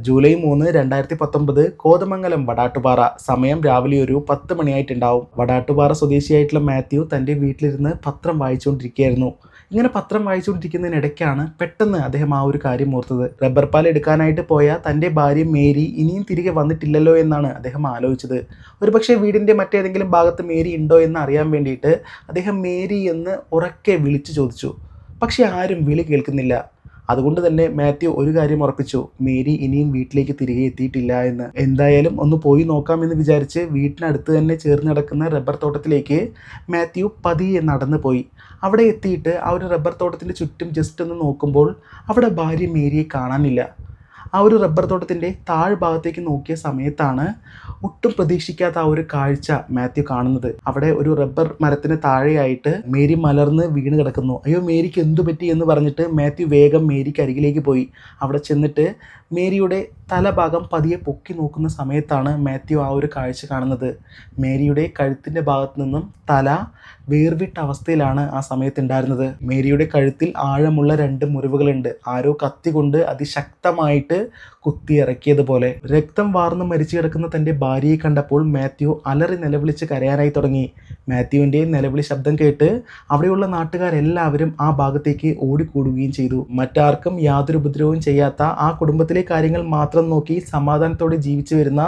July 3, 2019 Kothamangalam Vadattupara. സമയം രാവിലെ ഒരു 10 മണിയായിട്ടുണ്ടാവും. വടാട്ടുപാറ സ്വദേശിയായിട്ടുള്ള മാത്യു തൻ്റെ വീട്ടിലിരുന്ന് പത്രം വായിച്ചുകൊണ്ടിരിക്കുകയായിരുന്നു. ഇങ്ങനെ പത്രം വായിച്ചുകൊണ്ടിരിക്കുന്നതിനിടയ്ക്കാണ് പെട്ടെന്ന് അദ്ദേഹം ആ ഒരു കാര്യം ഓർത്തത്. റബ്ബർ പാൽ എടുക്കാനായിട്ട് പോയ തൻ്റെ ഭാര്യ മേരി ഇനിയും തിരികെ വന്നിട്ടില്ലല്ലോ എന്നാണ് അദ്ദേഹം ആലോചിച്ചത്. ഒരുപക്ഷെ വീടിൻ്റെ മറ്റേതെങ്കിലും ഭാഗത്ത് മേരി ഉണ്ടോ എന്ന് അറിയാൻ വേണ്ടിയിട്ട് അദ്ദേഹം മേരി എന്ന് ഉറക്കെ വിളിച്ചു ചോദിച്ചു. പക്ഷെ ആരും വിളി കേൾക്കുന്നില്ല. അതുകൊണ്ട് തന്നെ മാത്യു ഒരു കാര്യം ഉറപ്പിച്ചു, മേരി ഇനിയും വീട്ടിലേക്ക് തിരികെ എത്തിയിട്ടില്ല എന്ന്. എന്തായാലും ഒന്ന് പോയി നോക്കാമെന്ന് വിചാരിച്ച് വീട്ടിനടുത്ത് തന്നെ ചേർന്ന് കിടക്കുന്ന റബ്ബർ തോട്ടത്തിലേക്ക് മാത്യു പതിയെ നടന്നു പോയി. അവിടെ എത്തിയിട്ട് ആ ഒരു റബ്ബർ തോട്ടത്തിൻ്റെ ചുറ്റും ജസ്റ്റ് ഒന്ന് നോക്കുമ്പോൾ അവിടെ ഭാര്യ മേരിയെ കാണാനില്ല. ആ ഒരു റബ്ബർ തോട്ടത്തിൻ്റെ താഴ്ഭാഗത്തേക്ക് നോക്കിയ സമയത്താണ് ഒട്ടും പ്രതീക്ഷിക്കാത്ത ആ ഒരു കാഴ്ച മാത്യു കാണുന്നത്. അവിടെ ഒരു റബ്ബർ മരത്തിന് താഴെയായിട്ട് മേരി മലർന്ന് വീണ് കിടക്കുന്നു. അയ്യോ, മേരിക്ക് എന്തു പറ്റി എന്ന് പറഞ്ഞിട്ട് മാത്യു വേഗം മേരിക്ക് അരികിലേക്ക് പോയി. അവിടെ ചെന്നിട്ട് മേരിയുടെ തലഭാഗം പതിയെ പൊക്കി നോക്കുന്ന സമയത്താണ് മാത്യു ആ ഒരു കാഴ്ച കാണുന്നത്. മേരിയുടെ കഴുത്തിൻ്റെ ഭാഗത്ത് നിന്നും തല വേർവിട്ട അവസ്ഥയിലാണ് ആ സമയത്ത് ഉണ്ടായിരുന്നത്. മേരിയുടെ കഴുത്തിൽ ആഴമുള്ള 2 മുറിവുകളുണ്ട്. ആരോ കത്തി കൊണ്ട് അതിശക്തമായിട്ട് കുത്തിയിറക്കിയതുപോലെ. രക്തം വാർന്ന് മരിച്ചു കിടക്കുന്ന തൻ്റെ ഭാര്യയെ കണ്ടപ്പോൾ മാത്യു അലറി നിലവിളിച്ച് കരയാനായി തുടങ്ങി. മാത്യുവിൻ്റെ നിലവിളി ശബ്ദം കേട്ട് അവിടെയുള്ള നാട്ടുകാരെല്ലാവരും ആ ഭാഗത്തേക്ക് ഓടിക്കൂടുകയും ചെയ്തു. മറ്റാർക്കും യാതൊരു ഉപദ്രവവും ചെയ്യാത്ത ആ കുടുംബത്തിലെ കാര്യങ്ങൾ മാത്രം നോക്കി സമാധാനത്തോടെ ജീവിച്ചു വരുന്ന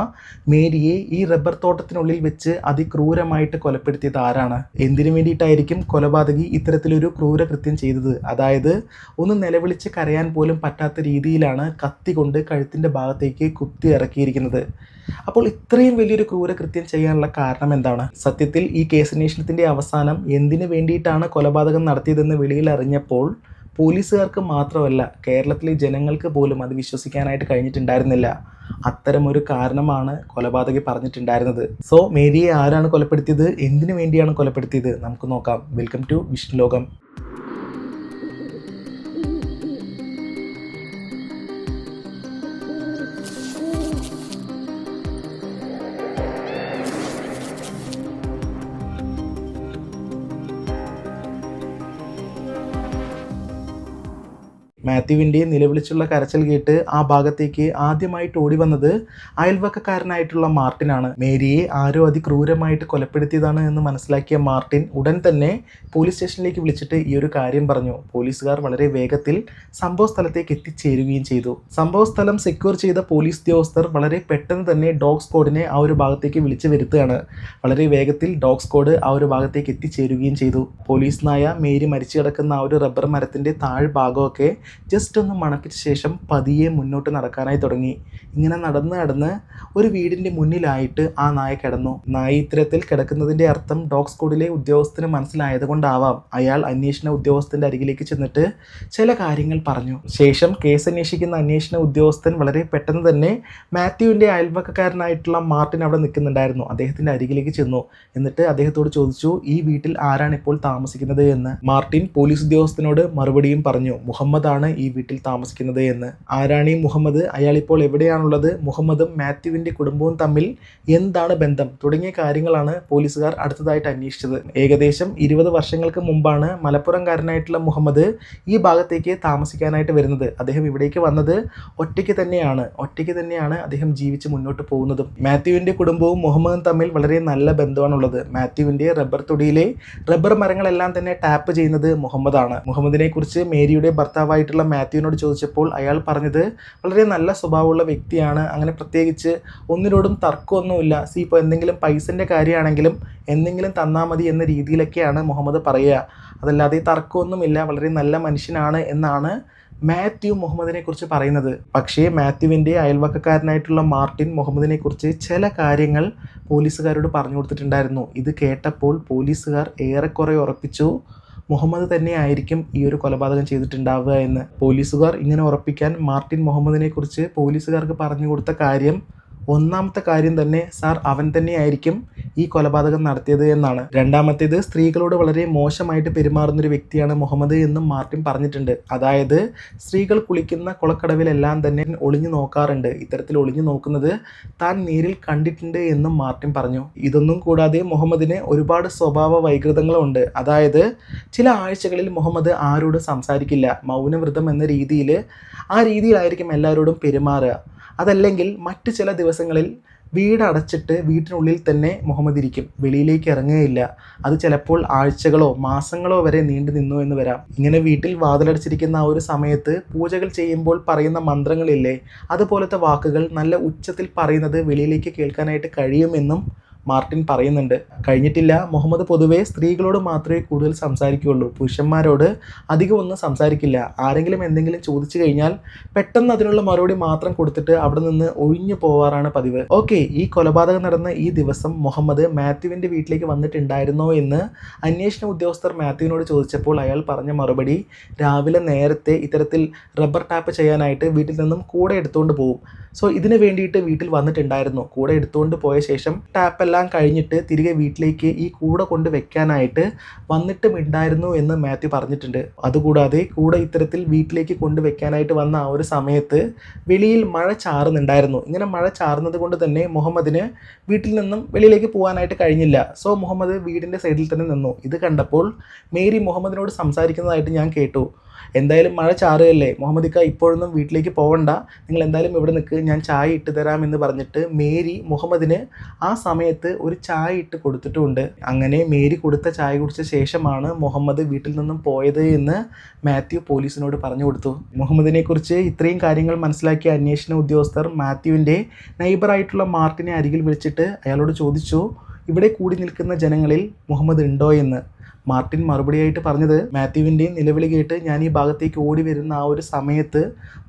മേരിയെ ഈ റബ്ബർ തോട്ടത്തിനുള്ളിൽ വെച്ച് അതിക്രൂരമായിട്ട് കൊലപ്പെടുത്തിയത് ആരാണ്? എന്തിനു വേണ്ടിയിട്ടായിരിക്കും കൊലപാതകി ഇത്തരത്തിലൊരു ക്രൂരകൃത്യം ചെയ്തത്? അതായത് ഒന്ന് നിലവിളിച്ച് കരയാൻ പോലും പറ്റാത്ത രീതിയിലാണ് കത്തി കൊണ്ട് കഴുത്തിൻ്റെ ഭാഗത്തേക്ക് കുത്തി ഇറക്കിയിരിക്കുന്നത്. അപ്പോൾ ഇത്രയും വലിയൊരു ക്രൂരകൃത്യം ചെയ്യാനുള്ള കാരണം എന്താണ്? സത്യത്തിൽ ഈ കേസന്വേഷണത്തിൻ്റെ അവസാനം എന്തിനു വേണ്ടിയിട്ടാണ് കൊലപാതകം നടത്തിയതെന്ന് വെളിയിൽ അറിഞ്ഞപ്പോൾ പോലീസുകാർക്ക് മാത്രമല്ല, കേരളത്തിലെ ജനങ്ങൾക്ക് പോലും അത് വിശ്വസിക്കാനായിട്ട് കഴിഞ്ഞിട്ടുണ്ടായിരുന്നില്ല. അത്തരമൊരു കാരണമാണ് കൊലപാതകി പറഞ്ഞിട്ടുണ്ടായിരുന്നത്. സോ മേരിയെ ആരാണ് കൊലപ്പെടുത്തിയത്, എന്തിനു വേണ്ടിയാണ് കൊലപ്പെടുത്തിയത്, നമുക്ക് നോക്കാം. വെൽക്കം ടു വിഷ്ണു ലോകം. മാത്യുവിൻ്റെ നിലവിളിച്ചുള്ള കരച്ചിൽ കേട്ട് ആ ഭാഗത്തേക്ക് ആദ്യമായിട്ട് ഓടി വന്നത് അയൽവക്കക്കാരനായിട്ടുള്ള മാർട്ടിനാണ്. മേരിയെ ആരോ അതിക്രൂരമായിട്ട് കൊലപ്പെടുത്തിയതാണ് എന്ന് മനസ്സിലാക്കിയ മാർട്ടിൻ ഉടൻ തന്നെ പോലീസ് സ്റ്റേഷനിലേക്ക് വിളിച്ചിട്ട് ഈ ഒരു കാര്യം പറഞ്ഞു. പോലീസുകാർ വളരെ വേഗത്തിൽ സംഭവ സ്ഥലത്തേക്ക് എത്തിച്ചേരുകയും ചെയ്തു. സംഭവ സ്ഥലം സെക്യൂർ ചെയ്ത പോലീസ് ഉദ്യോഗസ്ഥർ വളരെ പെട്ടെന്ന് തന്നെ ഡോഗ് സ്ക്വാഡിനെ ആ ഒരു ഭാഗത്തേക്ക് വിളിച്ചു വരുത്തുകയാണ്. വളരെ വേഗത്തിൽ ഡോഗ് സ്ക്വാഡ് ആ ഒരു ഭാഗത്തേക്ക് എത്തിച്ചേരുകയും ചെയ്തു. പോലീസ് നായ മേരി മരിച്ചു കിടക്കുന്ന ആ ഒരു റബ്ബർ മരത്തിൻ്റെ താഴ്ഭാഗമൊക്കെ ജസ്റ്റ് ഒന്ന് മണപ്പിച്ച ശേഷം പതിയെ മുന്നോട്ട് നടക്കാനായി തുടങ്ങി. ഇങ്ങനെ നടന്ന് ഒരു വീടിൻ്റെ മുന്നിലായിട്ട് ആ നായ കിടന്നു. നായ ഇത്തരത്തിൽ കിടക്കുന്നതിൻ്റെ അർത്ഥം ഡോഗ് സ്ക്വാഡിലെ ഉദ്യോഗസ്ഥന് മനസ്സിലായത് കൊണ്ടാവാം അയാൾ അന്വേഷണ ഉദ്യോഗസ്ഥൻ്റെ അരികിലേക്ക് ചെന്നിട്ട് ചില കാര്യങ്ങൾ പറഞ്ഞു. ശേഷം കേസ് അന്വേഷിക്കുന്ന അന്വേഷണ ഉദ്യോഗസ്ഥൻ വളരെ പെട്ടെന്ന് തന്നെ മാത്യുവിൻ്റെ അയൽവക്കക്കാരനായിട്ടുള്ള മാർട്ടിൻ അവിടെ നിൽക്കുന്നുണ്ടായിരുന്നു. അദ്ദേഹത്തിൻ്റെ അരികിലേക്ക് ചെന്നു. എന്നിട്ട് അദ്ദേഹത്തോട് ചോദിച്ചു, ഈ വീട്ടിൽ ആരാണ് ഇപ്പോൾ താമസിക്കുന്നത് എന്ന്. മാർട്ടിൻ പോലീസ് ഉദ്യോഗസ്ഥനോട് മറുപടിയും പറഞ്ഞു, മുഹമ്മദാണ് ഈ വീട്ടിൽ താമസിക്കുന്നത് എന്ന്. ആരാണ് ഈ മുഹമ്മദ്, അയാൾ ഇപ്പോൾ എവിടെയാണുള്ളത്, മുഹമ്മദും മാത്യുവിൻ്റെ കുടുംബവും തമ്മിൽ എന്താണ് ബന്ധം തുടങ്ങിയ കാര്യങ്ങളാണ് പോലീസുകാർ അടുത്തതായിട്ട് അന്വേഷിച്ചത്. ഏകദേശം 20 വർഷങ്ങൾക്ക് മുമ്പാണ് മലപ്പുറംകാരനായിട്ടുള്ള മുഹമ്മദ് ഈ ഭാഗത്തേക്ക് താമസിക്കാനായിട്ട് വരുന്നത്. അദ്ദേഹം ഇവിടേക്ക് വന്നത് ഒറ്റയ്ക്ക് തന്നെയാണ് അദ്ദേഹം ജീവിച്ച് മുന്നോട്ട് പോകുന്നതും. മാത്യുവിൻ്റെ കുടുംബവും മുഹമ്മദും തമ്മിൽ വളരെ നല്ല ബന്ധമാണുള്ളത്. മാത്യുവിൻ്റെ റബ്ബർ തൊടിയിലെ റബ്ബർ മരങ്ങളെല്ലാം തന്നെ ടാപ്പ് ചെയ്യുന്നത് മുഹമ്മദാണ്. മുഹമ്മദിനെ കുറിച്ച് മേരിയുടെ ഭർത്താവായിട്ടുള്ള മാത്യുവിനോട് ചോദിച്ചപ്പോൾ അയാൾ പറഞ്ഞത് വളരെ നല്ല സ്വഭാവമുള്ള വ്യക്തിയാണ്, അങ്ങനെ പ്രത്യേകിച്ച് ഒന്നിനോടും തർക്കമൊന്നുമില്ല. ഇപ്പോൾ എന്തെങ്കിലും പൈസൻ്റെ കാര്യമാണെങ്കിലും എന്തെങ്കിലും തന്നാൽ മതി എന്ന രീതിയിലൊക്കെയാണ് മുഹമ്മദ് പറയുക. അതല്ലാതെ തർക്കമൊന്നുമില്ല, വളരെ നല്ല മനുഷ്യനാണ് എന്നാണ് മാത്യു മുഹമ്മദിനെ കുറിച്ച് പറയുന്നത്. പക്ഷേ മാത്യുവിൻ്റെ അയൽവക്കക്കാരനായിട്ടുള്ള മാർട്ടിൻ മുഹമ്മദിനെ കുറിച്ച് ചില കാര്യങ്ങൾ പോലീസുകാരോട് പറഞ്ഞു കൊടുത്തിട്ടുണ്ടായിരുന്നു. ഇത് കേട്ടപ്പോൾ പോലീസുകാർ ഏറെക്കുറെ ഉറപ്പിച്ചു മുഹമ്മദ് തന്നെ ആയിരിക്കും ഈ ഒരു കൊലപാതകം ചെയ്തിട്ടുണ്ടാവുക എന്ന്. പോലീസുകാർ ഇങ്ങനെ ഉറപ്പിക്കാൻ മാർട്ടിൻ മുഹമ്മദിനെ കുറിച്ച് പോലീസുകാർക്ക് പറഞ്ഞു കൊടുത്ത കാര്യം ഒന്നാമത്തെ കാര്യം തന്നെ സാർ അവൻ തന്നെയായിരിക്കും ഈ കൊലപാതകം നടത്തിയത് എന്നാണ്. രണ്ടാമത്തേത് സ്ത്രീകളോട് വളരെ മോശമായിട്ട് പെരുമാറുന്നൊരു വ്യക്തിയാണ് മുഹമ്മദ് എന്നും മാർട്ടിൻ പറഞ്ഞിട്ടുണ്ട്. അതായത് സ്ത്രീകൾ കുളിക്കുന്ന കുളക്കടവിലെല്ലാം തന്നെ ഒളിഞ്ഞു നോക്കാറുണ്ട്. ഇത്തരത്തിൽ ഒളിഞ്ഞു നോക്കുന്നത് താൻ നേരിൽ കണ്ടിട്ടുണ്ട് എന്നും മാർട്ടിൻ പറഞ്ഞു. ഇതൊന്നും കൂടാതെ മുഹമ്മദിന് ഒരുപാട് സ്വഭാവ വൈകൃതങ്ങളുണ്ട്. അതായത് ചില ആഴ്ചകളിൽ മുഹമ്മദ് ആരോടും സംസാരിക്കില്ല, മൗനവ്രതം എന്ന രീതിയിലായിരിക്കും എല്ലാവരോടും പെരുമാറുക. അതല്ലെങ്കിൽ മറ്റു ചില ദിവസങ്ങളിൽ വീട് അടച്ചിട്ട് വീട്ടിനുള്ളിൽ തന്നെ മുഹമ്മദ് ഇരിക്കും, വെളിയിലേക്ക് ഇറങ്ങുകയില്ല. അത് ചിലപ്പോൾ ആഴ്ചകളോ മാസങ്ങളോ വരെ നീണ്ടു നിന്നു എന്ന് വരാം. ഇങ്ങനെ വീട്ടിൽ വാതിലടച്ചിരിക്കുന്ന ആ ഒരു സമയത്ത് പൂജകൾ ചെയ്യുമ്പോൾ പറയുന്ന മന്ത്രങ്ങളില്ലേ, അതുപോലത്തെ വാക്കുകൾ നല്ല ഉച്ചത്തിൽ പറയുന്നത് വെളിയിലേക്ക് കേൾക്കാനായിട്ട് കഴിയുമെന്നും മാർട്ടിൻ പറയുന്നുണ്ട്. കഴിഞ്ഞിട്ടില്ല, മുഹമ്മദ് പൊതുവെ സ്ത്രീകളോട് മാത്രമേ കൂടുതൽ സംസാരിക്കുകയുള്ളൂ, പുരുഷന്മാരോട് അധികം ഒന്നും സംസാരിക്കില്ല. ആരെങ്കിലും എന്തെങ്കിലും ചോദിച്ചു കഴിഞ്ഞാൽ പെട്ടെന്ന് അതിനുള്ള മറുപടി മാത്രം കൊടുത്തിട്ട് അവിടെ നിന്ന് ഒഴിഞ്ഞു പോവാറാണ് പതിവ്. ഓക്കെ, ഈ കൊലപാതകം നടന്ന ഈ ദിവസം മുഹമ്മദ് മാത്യുവിൻ്റെ വീട്ടിലേക്ക് വന്നിട്ടുണ്ടായിരുന്നോ എന്ന് അന്വേഷണ ഉദ്യോഗസ്ഥർ മാത്യുവിനോട് ചോദിച്ചപ്പോൾ അയാൾ പറഞ്ഞ മറുപടി, രാവിലെ നേരത്തെ ഇത്തരത്തിൽ റബ്ബർ ടാപ്പ് ചെയ്യാനായിട്ട് വീട്ടിൽ നിന്നും കൂടെ എടുത്തുകൊണ്ട് പോകും. സോ ഇതിന് വേണ്ടിയിട്ട് വീട്ടിൽ വന്നിട്ടുണ്ടായിരുന്നു. കൂടെ എടുത്തുകൊണ്ട് പോയ ശേഷം ടാപ്പെല്ലാം കഴിഞ്ഞിട്ട് തിരികെ വീട്ടിലേക്ക് ഈ കൂടെ കൊണ്ട് വെക്കാനായിട്ട് വന്നിട്ടുമുണ്ടായിരുന്നു എന്ന് മാത്യു പറഞ്ഞിട്ടുണ്ട്. അതുകൂടാതെ കൂടെ ഇത്തരത്തിൽ വീട്ടിലേക്ക് കൊണ്ടുവെക്കാനായിട്ട് വന്ന ആ ഒരു സമയത്ത് വെളിയിൽ മഴ ചാറുന്നുണ്ടായിരുന്നു. ഇങ്ങനെ മഴ ചാറുന്നത് കൊണ്ട് തന്നെ മുഹമ്മദിന് വീട്ടിൽ നിന്നും വെളിയിലേക്ക് പോകാനായിട്ട് കഴിഞ്ഞില്ല. സോ മുഹമ്മദ് വീടിൻ്റെ സൈഡിൽ തന്നെ നിന്നു. ഇത് കണ്ടപ്പോൾ മേരി മുഹമ്മദിനോട് സംസാരിക്കുന്നതായിട്ട് ഞാൻ കേട്ടു. എന്തായാലും മഴ ചാറുകയല്ലേ, മുഹമ്മദിക്ക ഇപ്പോഴൊന്നും വീട്ടിലേക്ക് പോകണ്ട, നിങ്ങൾ എന്തായാലും ഇവിടെ നിൽക്ക്, ഞാൻ ചായ ഇട്ട് തരാമെന്ന് പറഞ്ഞിട്ട് മേരി മുഹമ്മദിന് ആ സമയത്ത് ഒരു ചായ ഇട്ട് കൊടുത്തിട്ടുമുണ്ട്. അങ്ങനെ മേരി കൊടുത്ത ചായ കുടിച്ച ശേഷമാണ് മുഹമ്മദ് വീട്ടിൽ നിന്നും പോയത് എന്ന് മാത്യു പോലീസിനോട് പറഞ്ഞു കൊടുത്തു. മുഹമ്മദിനെ കുറിച്ച് ഇത്രയും കാര്യങ്ങൾ മനസ്സിലാക്കിയ അന്വേഷണ ഉദ്യോഗസ്ഥർ മാത്യുവിൻ്റെ നൈബറായിട്ടുള്ള മാർട്ടിനെ അരികിൽ വിളിച്ചിട്ട് അയാളോട് ചോദിച്ചു, ഇവിടെ കൂടി നിൽക്കുന്ന ജനങ്ങളിൽ മുഹമ്മദ് ഉണ്ടോ എന്ന്. മാർട്ടിൻ മറുപടിയായിട്ട് പറഞ്ഞത്, മാത്യുവിൻ്റെ നിലവിളി കേട്ട് ഞാൻ ഈ ഭാഗത്തേക്ക് ഓടി വരുന്ന ആ ഒരു സമയത്ത്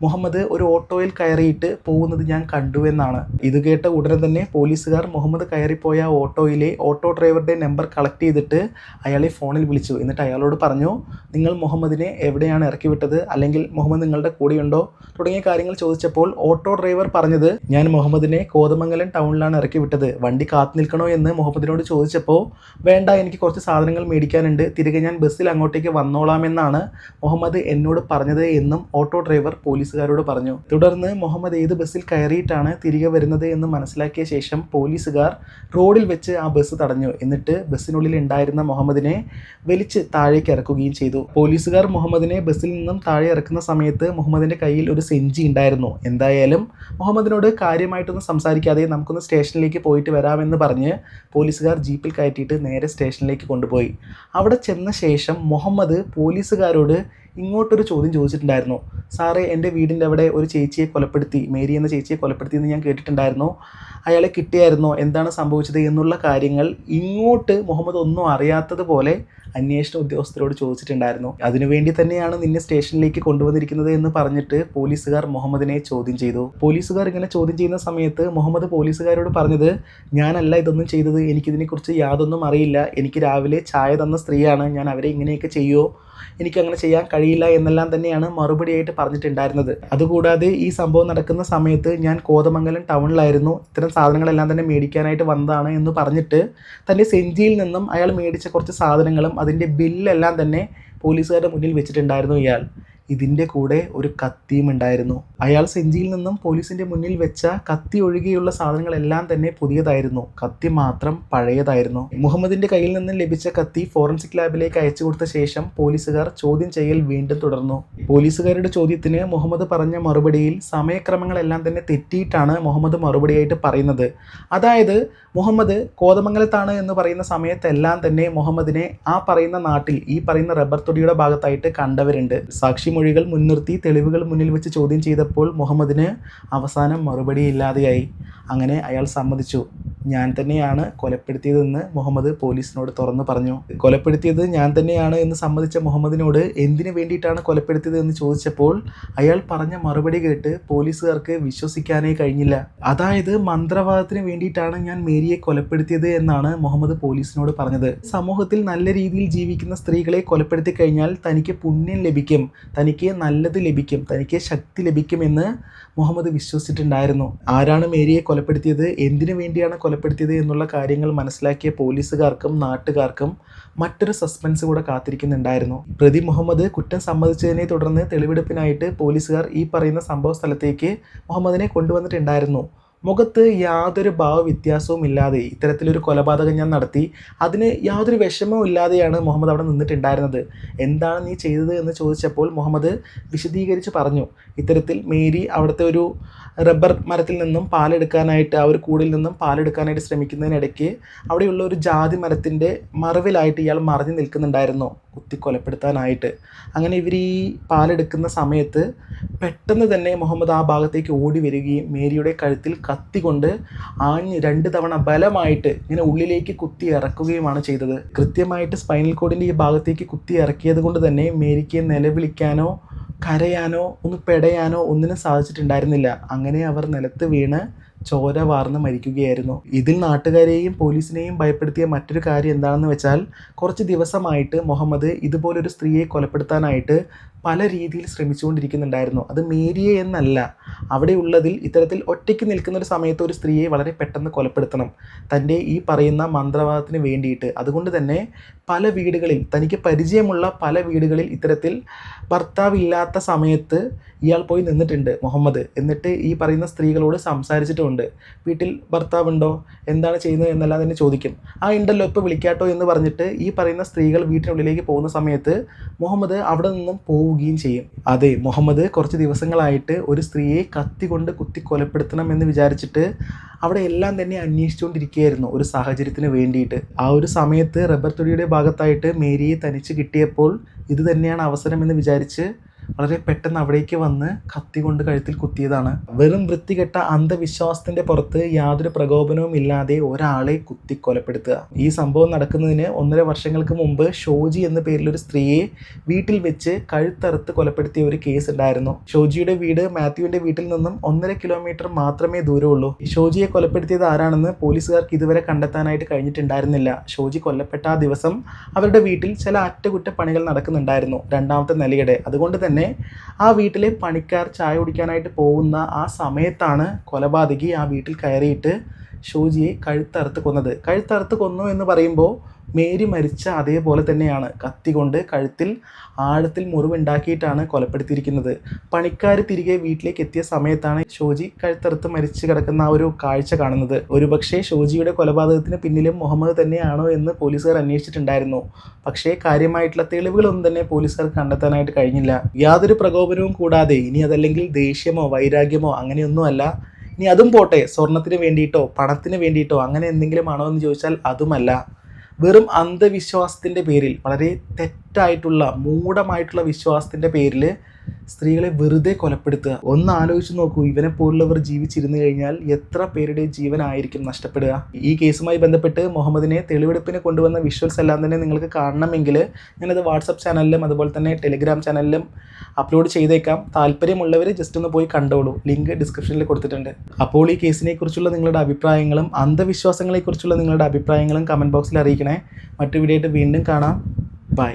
മുഹമ്മദ് ഒരു ഓട്ടോയിൽ കയറിയിട്ട് പോകുന്നത് ഞാൻ കണ്ടു എന്നാണ്. ഇത് കേട്ട ഉടനെ തന്നെ പോലീസുകാർ മുഹമ്മദ് കയറിപ്പോയ ആ ഓട്ടോയിലെ ഓട്ടോ ഡ്രൈവറുടെ നമ്പർ കളക്ട് ചെയ്തിട്ട് അയാളെ ഫോണിൽ വിളിച്ചു. എന്നിട്ട് അയാളോട് പറഞ്ഞു, നിങ്ങൾ മുഹമ്മദിനെ എവിടെയാണ് ഇറക്കി വിട്ടത്, അല്ലെങ്കിൽ മുഹമ്മദ് നിങ്ങളുടെ കൂടെയുണ്ടോ തുടങ്ങിയ കാര്യങ്ങൾ ചോദിച്ചപ്പോൾ ഓട്ടോ ഡ്രൈവർ പറഞ്ഞത്, ഞാൻ മുഹമ്മദിനെ കോതമംഗലം ടൗണിലാണ് ഇറക്കി വിട്ടത്, വണ്ടി കാത്തു നിൽക്കണോ എന്ന് മുഹമ്മദിനോട് ചോദിച്ചപ്പോൾ, വേണ്ട, എനിക്ക് കുറച്ച് സാധനങ്ങൾ മേടിക്കാൻ ഉണ്ട്, തിരികെ ഞാൻ ബസ്സിൽ അങ്ങോട്ടേക്ക് വന്നോളാമെന്നാണ് മുഹമ്മദ് എന്നോട് പറഞ്ഞത് എന്നും ഓട്ടോ ഡ്രൈവർ പോലീസുകാരോട് പറഞ്ഞു. തുടർന്ന് മുഹമ്മദ് ഏത് ബസ്സിൽ കയറിയിട്ടാണ് തിരികെ വരുന്നത് എന്ന് മനസ്സിലാക്കിയ ശേഷം പോലീസുകാർ റോഡിൽ വെച്ച് ആ ബസ് തടഞ്ഞു. എന്നിട്ട് ബസ്സിനുള്ളിൽ ഉണ്ടായിരുന്ന മുഹമ്മദിനെ വലിച്ച് താഴേക്ക് ഇറക്കുകയും ചെയ്തു. പോലീസുകാർ മുഹമ്മദിനെ ബസ്സിൽ നിന്നും താഴെ ഇറക്കുന്ന സമയത്ത് മുഹമ്മദിൻ്റെ കയ്യിൽ ഒരു സെഞ്ചി ഉണ്ടായിരുന്നു. എന്തായാലും മുഹമ്മദിനോട് കാര്യമായിട്ടൊന്നും സംസാരിക്കാതെ നമുക്കൊന്ന് സ്റ്റേഷനിലേക്ക് പോയിട്ട് വരാമെന്ന് പറഞ്ഞ് പോലീസുകാർ ജീപ്പിൽ കയറ്റിയിട്ട് നേരെ സ്റ്റേഷനിലേക്ക് കൊണ്ടുപോയി. അവിടെ ചെന്ന ശേഷം മുഹമ്മദ് പോലീസുകാരോട് ഇങ്ങോട്ടൊരു ചോദ്യം ചോദിച്ചിട്ടുണ്ടായിരുന്നു. സാറേ, എൻ്റെ വീടിൻ്റെ അവിടെ ഒരു ചേച്ചിയെ കൊലപ്പെടുത്തി, മേരി എന്ന ചേച്ചിയെ കൊലപ്പെടുത്തി എന്ന് ഞാൻ കേട്ടിട്ടുണ്ടായിരുന്നു, അയാളെ കിട്ടിയായിരുന്നോ, എന്താണ് സംഭവിച്ചത് എന്നുള്ള കാര്യങ്ങൾ ഇങ്ങോട്ട് മുഹമ്മദ് ഒന്നും അറിയാത്തതുപോലെ അന്വേഷണ ഉദ്യോഗസ്ഥരോട് ചോദിച്ചിട്ടുണ്ടായിരുന്നു. അതിനുവേണ്ടി തന്നെയാണ് നിന്നെ സ്റ്റേഷനിലേക്ക് കൊണ്ടുവന്നിരിക്കുന്നത് എന്ന് പറഞ്ഞിട്ട് പോലീസുകാർ മുഹമ്മദിനെ ചോദ്യം ചെയ്തു. പോലീസുകാർ ഇങ്ങനെ ചോദ്യം ചെയ്യുന്ന സമയത്ത് മുഹമ്മദ് പോലീസുകാരോട് പറഞ്ഞത്, ഞാനല്ല ഇതൊന്നും ചെയ്തത്, എനിക്കിതിനെക്കുറിച്ച് യാതൊന്നും അറിയില്ല, എനിക്ക് രാവിലെ ചായ തന്ന സ്ത്രീയാണ്, ഞാൻ അവരെ ഇങ്ങനെയൊക്കെ ചെയ്യുമോ, എനിക്കങ്ങനെ ചെയ്യാൻ കഴിയില്ല എന്നെല്ലാം തന്നെയാണ് മറുപടിയായിട്ട് പറഞ്ഞിട്ടുണ്ടായിരുന്നത്. അതുകൂടാതെ ഈ സംഭവം നടക്കുന്ന സമയത്ത് ഞാൻ കോതമംഗലം ടൗണിലായിരുന്നു, ഇത്തരം സാധനങ്ങളെല്ലാം തന്നെ മേടിക്കാനായിട്ട് വന്നതാണ് എന്ന് പറഞ്ഞിട്ട് തൻ്റെ സെഞ്ചിയിൽ നിന്നും അയാൾ മേടിച്ച കുറച്ച് സാധനങ്ങളും അതിൻ്റെ ബില്ലെല്ലാം തന്നെ പോലീസുകാരുടെ മുന്നിൽ വെച്ചിട്ടുണ്ടായിരുന്നു ഇയാൾ. ഇതിൻ്റെ കൂടെ ഒരു കത്തിയും ഉണ്ടായിരുന്നു. അയാൾ സെഞ്ചിയിൽ നിന്നും പോലീസിൻ്റെ മുന്നിൽ വെച്ച കത്തി ഒഴികെയുള്ള സാധനങ്ങളെല്ലാം തന്നെ പുതിയതായിരുന്നു, കത്തി മാത്രം പഴയതായിരുന്നു. മുഹമ്മദിൻ്റെ കയ്യിൽ നിന്നും ലഭിച്ച കത്തി ഫോറൻസിക് ലാബിലേക്ക് അയച്ചു കൊടുത്ത ശേഷം പോലീസുകാർ ചോദ്യം ചെയ്യൽ വീണ്ടും തുടർന്നു. പോലീസുകാരുടെ ചോദ്യത്തിന് മുഹമ്മദ് പറഞ്ഞ മറുപടിയിൽ സമയക്രമങ്ങളെല്ലാം തന്നെ തെറ്റിയിട്ടാണ് മുഹമ്മദ് മറുപടിയായിട്ട് പറയുന്നത്. അതായത് മുഹമ്മദ് കോതമംഗലത്താണ് എന്ന് പറയുന്ന സമയത്തെല്ലാം തന്നെ മുഹമ്മദിനെ ആ പറയുന്ന നാട്ടിൽ ഈ പറയുന്ന റബ്ബർ തൊടിയുടെ ഭാഗത്തായിട്ട് കണ്ടവരുണ്ട്. സാക്ഷിമൊഴികൾ മുൻനിർത്തി തെളിവുകൾ മുന്നിൽ വെച്ച് ചോദ്യം ചെയ്തപ്പോൾ മുഹമ്മദിന് അവസാനം മറുപടിയില്ലാതെയായി. അങ്ങനെ അയാൾ സമ്മതിച്ചു, ഞാൻ തന്നെയാണ് കൊലപ്പെടുത്തിയതെന്ന് മുഹമ്മദ് പോലീസിനോട് തുറന്നു പറഞ്ഞു. കൊലപ്പെടുത്തിയത് ഞാൻ തന്നെയാണ് എന്ന് സമ്മതിച്ച മുഹമ്മദിനോട് എന്തിനു വേണ്ടിയിട്ടാണ് കൊലപ്പെടുത്തിയത് എന്ന് ചോദിച്ചപ്പോൾ അയാൾ പറഞ്ഞ മറുപടി കേട്ട് പോലീസുകാർക്ക് വിശ്വസിക്കാനേ കഴിഞ്ഞില്ല. അതായത് മന്ത്രവാദത്തിന് വേണ്ടിയിട്ടാണ് ഞാൻ മേരിയെ കൊലപ്പെടുത്തിയത് എന്നാണ് മുഹമ്മദ് പോലീസിനോട് പറഞ്ഞത്. സമൂഹത്തിൽ നല്ല രീതിയിൽ ജീവിക്കുന്ന സ്ത്രീകളെ കൊലപ്പെടുത്തി കഴിഞ്ഞാൽ തനിക്ക് പുണ്യം ലഭിക്കും, തനിക്ക് നല്ലത് ലഭിക്കും, തനിക്ക് ശക്തി ലഭിക്കുമെന്ന് മുഹമ്മദ് വിശ്വസിച്ചിട്ടുണ്ടായിരുന്നു. ആരാണ് മേരിയെ കൊലപ്പെടുത്തിയത്, എന്തിനു വേണ്ടിയാണ് കൊലപ്പെടുത്തിയത് എന്നുള്ള കാര്യങ്ങൾ മനസ്സിലാക്കിയ പോലീസുകാർക്കും നാട്ടുകാർക്കും മറ്റൊരു സസ്പെൻസ് കൂടെ കാത്തിരിക്കുന്നുണ്ടായിരുന്നു. പ്രതി മുഹമ്മദ് കുറ്റം സമ്മതിച്ചതിനെ തുടർന്ന് തെളിവെടുപ്പിനായിട്ട് പോലീസുകാർ ഈ പറയുന്ന സംഭവ സ്ഥലത്തേക്ക് മുഹമ്മദിനെ കൊണ്ടുവന്നിട്ടുണ്ടായിരുന്നു. മുഖത്ത് യാതൊരു ഭാവവ്യത്യാസവും ഇല്ലാതെ ഇത്തരത്തിലൊരു കൊലപാതകം ഞാൻ നടത്തി, അതിന് യാതൊരു വിഷമവും ഇല്ലാതെയാണ് മുഹമ്മദ് അവിടെ നിന്നിട്ടുണ്ടായിരുന്നത്. എന്താണ് നീ ചെയ്തത് എന്ന് ചോദിച്ചപ്പോൾ മുഹമ്മദ് വിശദീകരിച്ച് പറഞ്ഞു. ഇത്തരത്തിൽ മേരി അവിടുത്തെ ഒരു റബ്ബർ മരത്തിൽ നിന്നും പാലെടുക്കാനായിട്ട്, ആ ഒരു കൂടിൽ നിന്നും പാലെടുക്കാനായിട്ട് ശ്രമിക്കുന്നതിനിടയ്ക്ക് അവിടെയുള്ള ഒരു ജാതി മരത്തിൻ്റെ മറവിലായിട്ട് ഇയാൾ മറിഞ്ഞു നിൽക്കുന്നുണ്ടായിരുന്നു കുത്തി കൊലപ്പെടുത്താനായിട്ട്. അങ്ങനെ ഇവർ ഈ പാലെടുക്കുന്ന സമയത്ത് പെട്ടെന്ന് തന്നെ മുഹമ്മദ് ആ ഭാഗത്തേക്ക് ഓടി വരികയും മേരിയുടെ കഴുത്തിൽ കത്തി കൊണ്ട് ആഞ്ഞ് 2 തവണ ബലമായിട്ട് ഇങ്ങനെ ഉള്ളിലേക്ക് കുത്തി ഇറക്കുകയുമാണ് ചെയ്തത്. കൃത്യമായിട്ട് സ്പൈനൽ കോഡിൻ്റെ ഈ ഭാഗത്തേക്ക് കുത്തി ഇറക്കിയത് കൊണ്ട് തന്നെ മേരിക്ക് നിലവിളിക്കാനോ കരയാനോ ഒന്ന് പെടയാനോ ഒന്നിനും സാധിച്ചിട്ടുണ്ടായിരുന്നില്ല. അങ്ങനെ അവർ നിലത്ത് വീണ് ചോര വാർന്ന് മരിക്കുകയായിരുന്നു. ഇതിൽ നാട്ടുകാരെയും പോലീസിനെയും ഭയപ്പെടുത്തിയ മറ്റൊരു കാര്യം എന്താണെന്ന് വെച്ചാൽ, കുറച്ച് ദിവസമായിട്ട് മുഹമ്മദ് ഇതുപോലൊരു സ്ത്രീയെ കൊലപ്പെടുത്താനായിട്ട് പല രീതിയിൽ ശ്രമിച്ചുകൊണ്ടിരിക്കുന്നുണ്ടായിരുന്നു. അത് മേരിയെ എന്നല്ല, അവിടെ ഉള്ളതിൽ ഇത്തരത്തിൽ ഒറ്റയ്ക്ക് നിൽക്കുന്ന ഒരു സമയത്ത് ഒരു സ്ത്രീയെ വളരെ പെട്ടെന്ന് കൊലപ്പെടുത്തണം, തൻ്റെ ഈ പറയുന്ന മന്ത്രവാദത്തിന് വേണ്ടിയിട്ട്. അതുകൊണ്ട് തന്നെ പല വീടുകളിൽ, തനിക്ക് പരിചയമുള്ള പല വീടുകളിൽ ഇത്തരത്തിൽ ഭർത്താവില്ലാത്ത സമയത്ത് ഇയാൾ പോയി നിന്നിട്ടുണ്ട് മുഹമ്മദ്. എന്നിട്ട് ഈ പറയുന്ന സ്ത്രീകളോട് സംസാരിച്ചിട്ടുമുണ്ട്. വീട്ടിൽ ഭർത്താവുണ്ടോ, എന്താണ് ചെയ്യുന്നത് എന്നെല്ലാം തന്നെ ചോദിക്കും. ആ ഉണ്ടല്ലോ, ഇപ്പോൾ വിളിക്കാട്ടോ എന്ന് പറഞ്ഞിട്ട് ഈ പറയുന്ന സ്ത്രീകൾ വീട്ടിനുള്ളിലേക്ക് പോകുന്ന സമയത്ത് മുഹമ്മദ് അവിടെ നിന്നും പോവുകയും ചെയ്യും. അതെ, മുഹമ്മദ് കുറച്ച് ദിവസങ്ങളായിട്ട് ഒരു സ്ത്രീയെ കത്തി കൊണ്ട് കുത്തി കൊലപ്പെടുത്തണം എന്ന് വിചാരിച്ചിട്ട് അവിടെ എല്ലാം തന്നെ അന്വേഷിച്ചുകൊണ്ടിരിക്കുകയായിരുന്നു ഒരു സാഹചര്യത്തിന് വേണ്ടിയിട്ട്. ആ ഒരു സമയത്ത് റബ്ബർ തൊടിയുടെ ഭാഗത്തായിട്ട് മേരിയെ തനിച്ച് കിട്ടിയപ്പോൾ ഇത് തന്നെയാണ് അവസരമെന്ന് വിചാരിച്ച് വളരെ പെട്ടെന്ന് അവിടേക്ക് വന്ന് കത്തി കൊണ്ട് കഴുത്തിൽ കുത്തിയതാണ്. വെറും വൃത്തികെട്ട അന്ധവിശ്വാസത്തിൻ്റെ പുറത്ത് യാതൊരു പ്രകോപനവും ഇല്ലാതെ ഒരാളെ കുത്തി കൊലപ്പെടുത്തുക. ഈ സംഭവം നടക്കുന്നതിന് 1.5 വർഷങ്ങൾക്ക് മുമ്പ് ഷോജി എന്ന പേരിലൊരു സ്ത്രീയെ വീട്ടിൽ വെച്ച് കഴുത്തറുത്ത് കൊലപ്പെടുത്തിയ ഒരു കേസ് ഉണ്ടായിരുന്നു. ഷോജിയുടെ വീട് മാത്യുവിൻ്റെ വീട്ടിൽ നിന്നും 1.5 കിലോമീറ്റർ മാത്രമേ ദൂരമുള്ളൂ. ഷോജിയെ കൊലപ്പെടുത്തിയത് ആരാണെന്ന് പോലീസുകാർക്ക് ഇതുവരെ കണ്ടെത്താനായിട്ട് കഴിഞ്ഞിട്ടുണ്ടായിരുന്നില്ല. ഷോജി കൊല്ലപ്പെട്ട ആ ദിവസം അവരുടെ വീട്ടിൽ ചില അറ്റകുറ്റപ്പണികൾ നടക്കുന്നുണ്ടായിരുന്നു, 2ാമത്തെ നിലയുടെ. അതുകൊണ്ട് തന്നെ ആ വീട്ടിലെ പണിക്കാർ ചായ കുടിക്കാനായിട്ട് പോകുന്ന ആ സമയത്താണ് കൊലപാതകി ആ വീട്ടിൽ കയറിയിട്ട് ഷോജിയെ കഴുത്തറുത്ത് കൊന്നത്. കഴുത്തറുത്ത് കൊന്നു എന്ന് പറയുമ്പോൾ മേരി മരിച്ച അതേപോലെ തന്നെയാണ്, കത്തി കൊണ്ട് കഴുത്തിൽ ആഴത്തിൽ മുറിവുണ്ടാക്കിയിട്ടാണ് കൊലപ്പെടുത്തിയിരിക്കുന്നത്. പണിക്കാർ തിരികെ വീട്ടിലേക്ക് എത്തിയ സമയത്താണ് ഷോജി കഴുത്തറുത്ത് മരിച്ചു കിടക്കുന്ന ആ ഒരു കാഴ്ച കാണുന്നത്. ഒരുപക്ഷെ ഷോജിയുടെ കൊലപാതകത്തിന് പിന്നിലും മുഹമ്മദ് തന്നെയാണോ എന്ന് പോലീസുകാർ അന്വേഷിച്ചിട്ടുണ്ടായിരുന്നു. പക്ഷേ കാര്യമായിട്ടുള്ള തെളിവുകളൊന്നും തന്നെ പോലീസുകാർക്ക് കണ്ടെത്താനായിട്ട് കഴിഞ്ഞില്ല. യാതൊരു പ്രകോപനവും കൂടാതെ, ഇനി അതല്ലെങ്കിൽ ദേഷ്യമോ വൈരാഗ്യമോ അങ്ങനെയൊന്നുമല്ല, ഇനി അതും പോട്ടെ, സ്വർണത്തിന് വേണ്ടിയിട്ടോ പണത്തിന് വേണ്ടിയിട്ടോ അങ്ങനെ എന്തെങ്കിലും ആണോ എന്ന് ചോദിച്ചാൽ അതുമല്ല. വെറും അന്ധവിശ്വാസത്തിൻ്റെ പേരിൽ, വളരെ തെറ്റായിട്ടുള്ള മൂഢമായിട്ടുള്ള വിശ്വാസത്തിൻ്റെ പേരിൽ സ്ത്രീകളെ വെറുതെ കൊലപ്പെടുത്തുക. ഒന്ന് ആലോചിച്ച് നോക്കൂ, ഇവനെ പോലുള്ളവർ ജീവിച്ചിരുന്നു കഴിഞ്ഞാൽ എത്ര പേരുടെ ജീവനായിരിക്കും നഷ്ടപ്പെടുക. ഈ കേസുമായി ബന്ധപ്പെട്ട് മുഹമ്മദിനെ തെളിവെടുപ്പിന് കൊണ്ടുവന്ന വിഷ്വൽസ് എല്ലാം തന്നെ നിങ്ങൾക്ക് കാണണമെങ്കിൽ ഞാനത് വാട്സപ്പ് ചാനലിലും അതുപോലെ തന്നെ ടെലിഗ്രാം ചാനലിലും അപ്ലോഡ് ചെയ്തേക്കാം. താല്പര്യമുള്ളവർ ജസ്റ്റ് ഒന്ന് പോയി കണ്ടോളൂ, ലിങ്ക് ഡിസ്ക്രിപ്ഷനിൽ കൊടുത്തിട്ടുണ്ട്. അപ്പോൾ ഈ കേസിനെ കുറിച്ചുള്ള നിങ്ങളുടെ അഭിപ്രായങ്ങളും അന്ധവിശ്വാസങ്ങളെക്കുറിച്ചുള്ള നിങ്ങളുടെ അഭിപ്രായങ്ങളും കമൻറ്റ് ബോക്സിൽ അറിയിക്കണേ. മറ്റു വീഡിയോ ആയിട്ട് വീണ്ടും കാണാം. ബൈ.